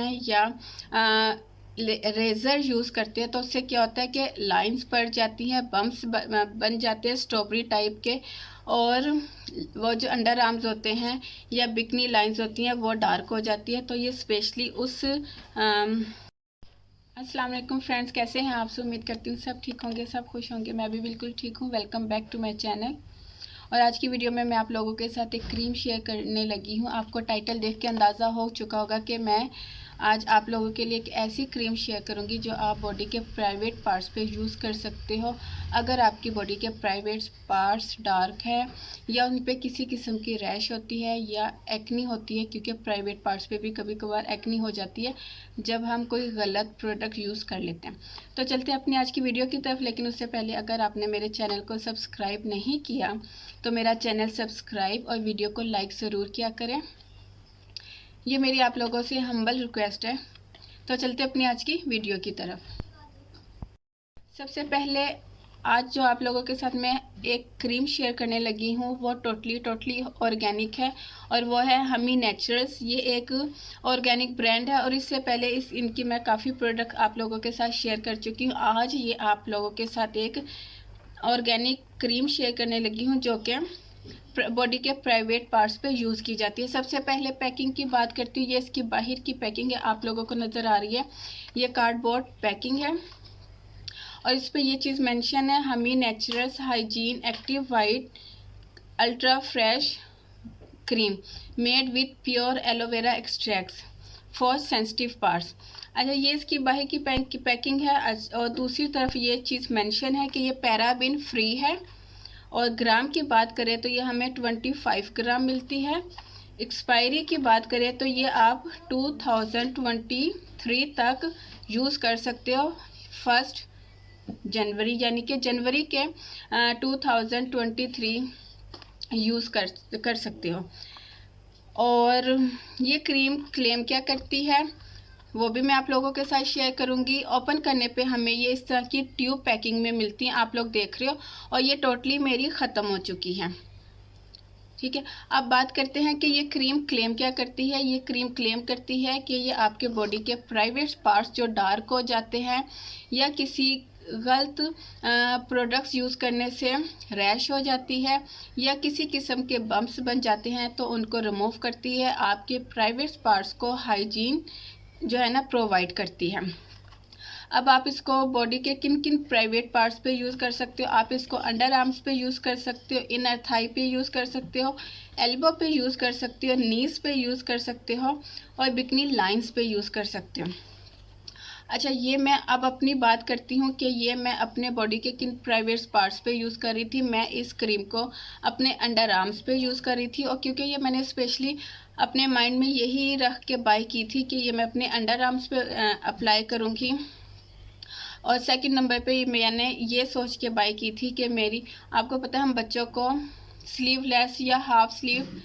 हैं या razor use करते हैं तो उससे क्या होता है कि लाइंस पड़ जाती हैं, बम्प्स बन जाते हैं स्ट्रॉबेरी टाइप के, और वो जो अंडर आर्म्स होते हैं या बिकनी लाइंस होती हैं वो डार्क हो जाती है। तो ये स्पेशली उस अस्सलाम वालेकुम फ्रेंड्स, कैसे हैं आप सब? उम्मीद करती हूँ सब ठीक होंगे, सब खुश होंगे। मैं भी बिल्कुल ठीक हूँ। Welcome back to my channel. और आज की वीडियो में मैं आप लोगों के साथ एक क्रीम शेयर करने लगी हूँ। आपको टाइटल देख के अंदाज़ा हो चुका होगा कि मैं आज आप लोगों के लिए एक ऐसी क्रीम शेयर करूंगी जो आप बॉडी के प्राइवेट पार्ट्स पे यूज़ कर सकते हो। अगर आपकी बॉडी के प्राइवेट पार्ट्स डार्क है या उन पे किसी किस्म की रैश होती है या एक्नी होती है, क्योंकि प्राइवेट पार्ट्स पे भी कभी कभार एक्नी हो जाती है जब हम कोई गलत प्रोडक्ट यूज़ कर लेते हैं। तो चलते हैं अपनी आज की वीडियो की तरफ। लेकिन उससे पहले अगर आपने मेरे चैनल को सब्सक्राइब नहीं किया तो मेरा चैनल सब्सक्राइब और वीडियो को लाइक ज़रूर किया करें। ये मेरी आप लोगों से हम्बल रिक्वेस्ट है। तो चलते अपनी आज की वीडियो की तरफ। सबसे पहले आज जो आप लोगों के साथ मैं एक क्रीम शेयर करने लगी हूँ वो टोटली ऑर्गेनिक है और वो है हमी नेचुरल्स। ये एक ऑर्गेनिक ब्रांड है और इससे पहले इनकी मैं काफ़ी प्रोडक्ट आप लोगों के साथ शेयर कर चुकी हूँ। आज ये आप लोगों के साथ एक ऑर्गेनिक क्रीम शेयर करने लगी हूँ जो कि बॉडी के प्राइवेट पार्ट्स पे यूज़ की जाती है। सबसे पहले पैकिंग की बात करती हूँ। ये इसकी बाहर की पैकिंग है, आप लोगों को नज़र आ रही है। ये कार्डबोर्ड पैकिंग है और इस पर ये चीज़ मेंशन है, हमी naturals hygiene active white ultra fresh cream made with pure aloe vera extracts for sensitive parts. अच्छा, ये इसकी बाहर की पैकिंग है। और दूसरी तरफ ये चीज़ मेंशन है कि ये पैराबिन फ्री है। और ग्राम की बात करें तो ये हमें 25 ग्राम मिलती है। एक्सपायरी की बात करें तो ये आप 2023 तक यूज़ कर सकते हो। 1 जनवरी यानी कि जनवरी के 2023 यूज़ कर सकते हो। और ये क्रीम क्लेम क्या करती है वो भी मैं आप लोगों के साथ शेयर करूंगी। ओपन करने पे हमें ये इस तरह की ट्यूब पैकिंग में मिलती हैं, आप लोग देख रहे हो। और ये टोटली मेरी ख़त्म हो चुकी है। ठीक है, अब बात करते हैं कि ये क्रीम क्लेम क्या करती है। ये क्रीम क्लेम करती है कि ये आपके बॉडी के प्राइवेट पार्ट्स जो डार्क हो जाते हैं या किसी गलत प्रोडक्ट्स यूज़ करने से रैश हो जाती है या किसी किस्म के बम्प्स बन जाते हैं तो उनको रिमूव करती है। आपके प्राइवेट पार्ट्स को हाइजीन जो है ना प्रोवाइड करती है। अब आप इसको बॉडी के किन किन प्राइवेट पार्ट्स पे यूज़ कर सकते हो। आप इसको अंडर आर्म्स पे यूज़ कर सकते हो, इनर थाई पे यूज़ कर सकते हो, एल्बो पे यूज़ कर सकते हो, नीज पे यूज़ कर सकते हो और बिकनी लाइंस पे यूज़ कर सकते हो। अच्छा, ये मैं अब अपनी बात करती हूँ कि ये मैं अपने बॉडी के किन प्राइवेट पार्ट्स पे यूज़ कर रही थी। मैं इस क्रीम को अपने अंडर आर्म्स पे यूज़ कर रही थी और क्योंकि ये मैंने स्पेशली अपने माइंड में यही रख के बाय की थी कि ये मैं अपने अंडर आर्म्स पे अप्लाई करूँगी। और सेकंड नंबर पे मैंने ये सोच के बाय की थी कि मेरी, आपको पता है हम बच्चों को स्लीवलेस या हाफ स्लीव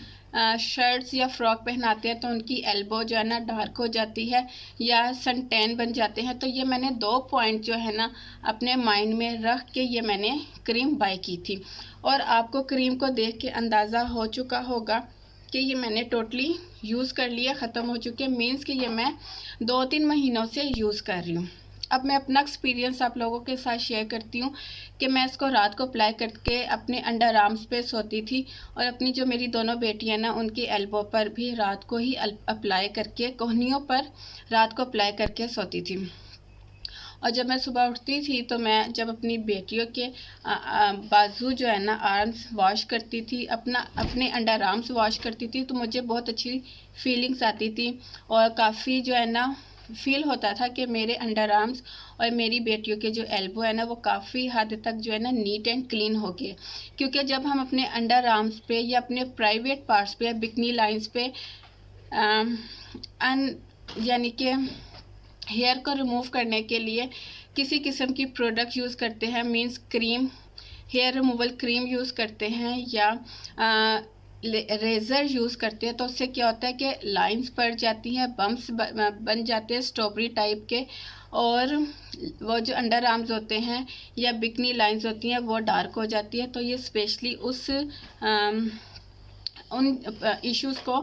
शर्ट्स या फ्रॉक पहनाते हैं तो उनकी एल्बो जो है ना डार्क हो जाती है या सन टैन बन जाते हैं। तो ये मैंने 2 पॉइंट जो है ना अपने माइंड में रख के ये मैंने क्रीम बाय की थी। और आपको क्रीम को देख के अंदाज़ा हो चुका होगा कि ये मैंने टोटली यूज़ कर लिया, ख़त्म हो चुके हैं। मीन्स कि ये मैं 2-3 महीनों से यूज़ कर रही हूँ। अब मैं अपना एक्सपीरियंस आप लोगों के साथ शेयर करती हूँ कि मैं इसको रात को अप्लाई करके अपने अंडर आर्म्स पे सोती थी और अपनी जो मेरी दोनों बेटियां ना उनकी एल्बो पर भी रात को ही अप्लाई करके, कोहनियों पर रात को अप्लाई करके सोती थी। और जब मैं सुबह उठती थी तो मैं जब अपनी बेटियों के बाजू जो है ना आर्म्स वॉश करती थी, अपने अंडर आर्म्स वॉश करती थी तो मुझे बहुत अच्छी फीलिंग्स आती थी और काफ़ी जो है ना फील होता था कि मेरे अंडर आर्म्स और मेरी बेटियों के जो एल्बो है ना वो काफ़ी हद तक जो है ना नीट एंड क्लीन हो गए। क्योंकि जब हम अपने अंडर आर्म्स पे या अपने प्राइवेट पार्ट्स पे, बिकनी लाइंस पे यानी कि हेयर को रिमूव करने के लिए किसी किस्म की प्रोडक्ट यूज़ करते हैं, means cream, hair removal cream use करते हैं या रेज़र यूज़ करते हैं तो उससे क्या होता है कि लाइंस पड़ जाती हैं, बम्प्स बन जाते हैं स्ट्रॉबेरी टाइप के, और वो जो अंडर आर्म्स होते हैं या बिकनी लाइंस होती हैं वो डार्क हो जाती है। तो ये स्पेशली उस उन इश्यूज़ को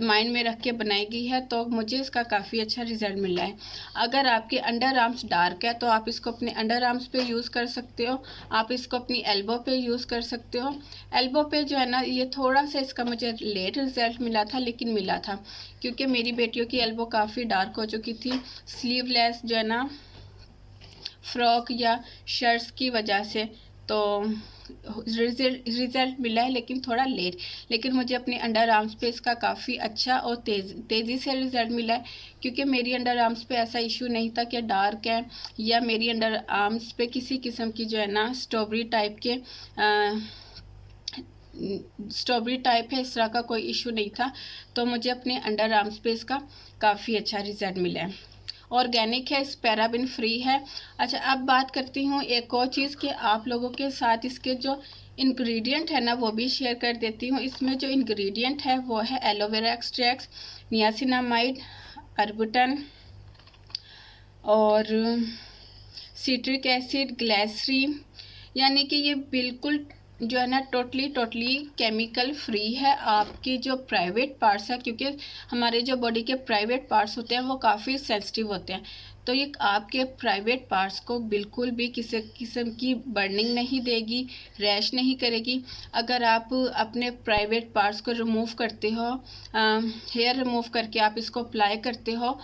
माइंड में रख के बनाई गई है, तो मुझे इसका काफ़ी अच्छा रिज़ल्ट मिला है। अगर आपके अंडर आर्म्स डार्क है तो आप इसको अपने अंडर आर्म्स पे यूज़ कर सकते हो, आप इसको अपनी एल्बो पे यूज़ कर सकते हो। एल्बो पे जो है ना, ये थोड़ा सा इसका मुझे लेट रिज़ल्ट मिला था, लेकिन मिला था, क्योंकि मेरी बेटियों की एल्बो काफ़ी डार्क हो चुकी थी स्लीवलेस जो है ना फ्रॉक या शर्ट्स की वजह से। तो रिज़ल्ट मिला है, लेकिन थोड़ा लेट, लेकिन मुझे अपने अंडर आर्म्स पे इसका काफ़ी अच्छा और तेज़ी से रिज़ल्ट मिला है, क्योंकि मेरी अंडर आर्म्स पे ऐसा इशू नहीं था कि डार्क है या मेरी अंडर आर्म्स पे किसी किस्म की जो है ना स्ट्रॉबेरी टाइप है, इस तरह का कोई इशू नहीं था। तो मुझे अपने अंडर आर्म्स पे इसका काफ़ी अच्छा रिज़ल्ट मिला है। ऑर्गेनिक है, पैराबिन फ्री है। अच्छा, अब बात करती हूँ एक और चीज़ कि आप लोगों के साथ इसके जो इंग्रेडिएंट है ना वो भी शेयर कर देती हूँ। इसमें जो इंग्रेडिएंट है वो है एलोवेरा एक्सट्रैक्ट, नियासिनामाइड, अर्बुटन और सिट्रिक एसिड, ग्लिसरीन, यानी कि ये बिल्कुल जो है ना टोटली केमिकल फ्री है। आपकी जो प्राइवेट पार्ट्स है, क्योंकि हमारे जो बॉडी के प्राइवेट पार्ट्स होते हैं वो काफ़ी सेंसिटिव होते हैं, तो ये आपके प्राइवेट पार्ट्स को बिल्कुल भी किसी किस्म की बर्निंग नहीं देगी, रैश नहीं करेगी। अगर आप अपने प्राइवेट पार्ट्स को रिमूव करते हो, हेयर रिमूव करके आप इसको अप्लाई करते हो,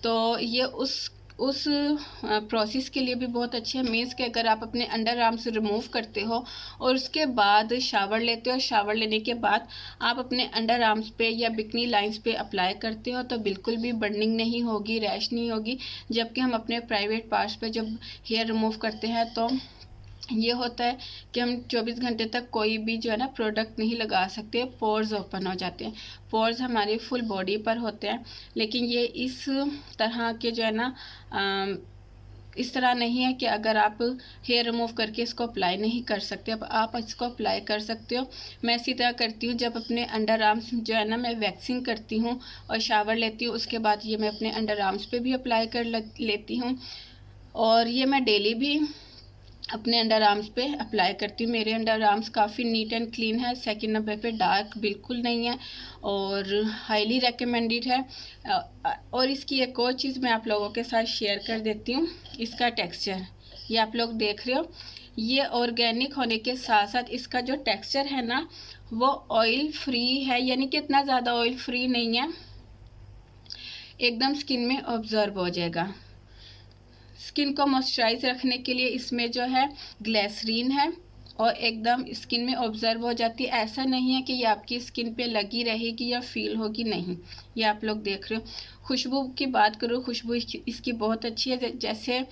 तो ये उस प्रोसेस के लिए भी बहुत अच्छे है। मीन्स कि अगर आप अपने अंडर आर्म्स रिमूव करते हो और उसके बाद शावर लेते हो, शावर लेने के बाद आप अपने अंडर आर्म्स पे या बिकनी लाइंस पे अप्लाई करते हो, तो बिल्कुल भी बर्निंग नहीं होगी, रैश नहीं होगी। जबकि हम अपने प्राइवेट पार्ट्स पे जब हेयर रिमूव करते हैं तो ये होता है कि हम 24 घंटे तक कोई भी जो है ना प्रोडक्ट नहीं लगा सकते, पोर्स ओपन हो जाते हैं। पोर्स हमारी फुल बॉडी पर होते हैं, लेकिन ये इस तरह के जो है ना इस तरह नहीं है कि अगर आप हेयर रिमूव करके इसको अप्लाई नहीं कर सकते, अब आप इसको अप्लाई कर सकते हो। मैं इसी तरह करती हूँ, जब अपने अंडर आर्म्स जो है ना मैं वैक्सिंग करती हूँ और शावर लेती हूँ, उसके बाद ये मैं अपने अंडर आर्म्स पे भी अप्लाई कर लेती हूँ, और ये मैं डेली भी अपने अंडर आर्म्स पे अप्लाई करती हूँ। मेरे अंडर आर्म्स काफ़ी नीट एंड क्लीन है, सेकंड नंबर पे डार्क बिल्कुल नहीं है और हाईली रेकमेंडेड है। और इसकी एक और चीज़ मैं आप लोगों के साथ शेयर कर देती हूँ, इसका टेक्सचर ये आप लोग देख रहे हो। ये ऑर्गेनिक होने के साथ साथ इसका जो टेक्सचर है ना वो ऑयल फ्री है, यानी कि इतना ज़्यादा ऑयल फ्री नहीं है, एकदम स्किन में ऑब्जर्व हो जाएगा। स्किन को मॉइस्चराइज रखने के लिए इसमें जो है ग्लिसरीन है और एकदम स्किन में ऑब्जर्व हो जाती है। ऐसा नहीं है कि ये आपकी स्किन पे लगी रहेगी या फील होगी, नहीं। ये आप लोग देख रहे हो। खुशबू की बात करो, खुशबू इसकी बहुत अच्छी है, जैसे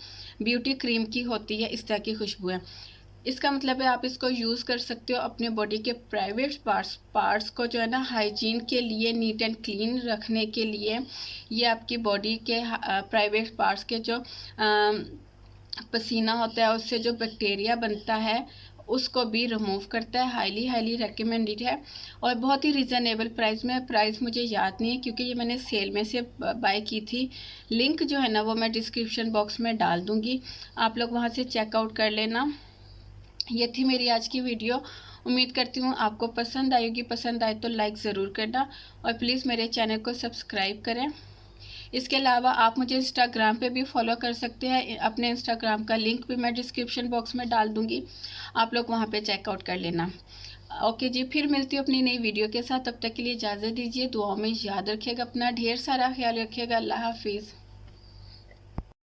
ब्यूटी क्रीम की होती है इस तरह की खुशबू है। इसका मतलब है आप इसको यूज़ कर सकते हो अपने बॉडी के प्राइवेट पार्ट्स को जो है ना हाइजीन के लिए, नीट एंड क्लीन रखने के लिए। ये आपकी बॉडी के प्राइवेट पार्ट्स के जो पसीना होता है उससे जो बैक्टीरिया बनता है उसको भी रिमूव करता है। हाईली रेकमेंडेड है और बहुत ही रिजनेबल प्राइस में। प्राइस मुझे याद नहीं है क्योंकि ये मैंने सेल में से बाय की थी। लिंक जो है ना वो मैं डिस्क्रिप्शन बॉक्स में डाल दूँगी, आप लोग वहाँ से चेकआउट कर लेना। ये थी मेरी आज की वीडियो, उम्मीद करती हूँ आपको पसंद आएगी। पसंद आए तो लाइक ज़रूर करना और प्लीज़ मेरे चैनल को सब्सक्राइब करें। इसके अलावा आप मुझे इंस्टाग्राम पे भी फॉलो कर सकते हैं, अपने इंस्टाग्राम का लिंक भी मैं डिस्क्रिप्शन बॉक्स में डाल दूँगी, आप लोग वहाँ पे चेकआउट कर लेना। ओके जी, फिर मिलती हूँ अपनी नई वीडियो के साथ, तब तक के लिए इजाज़त दीजिए। दुआओं में याद रखिएगा, अपना ढेर सारा ख्याल रखिएगा। अल्लाह हाफिज़।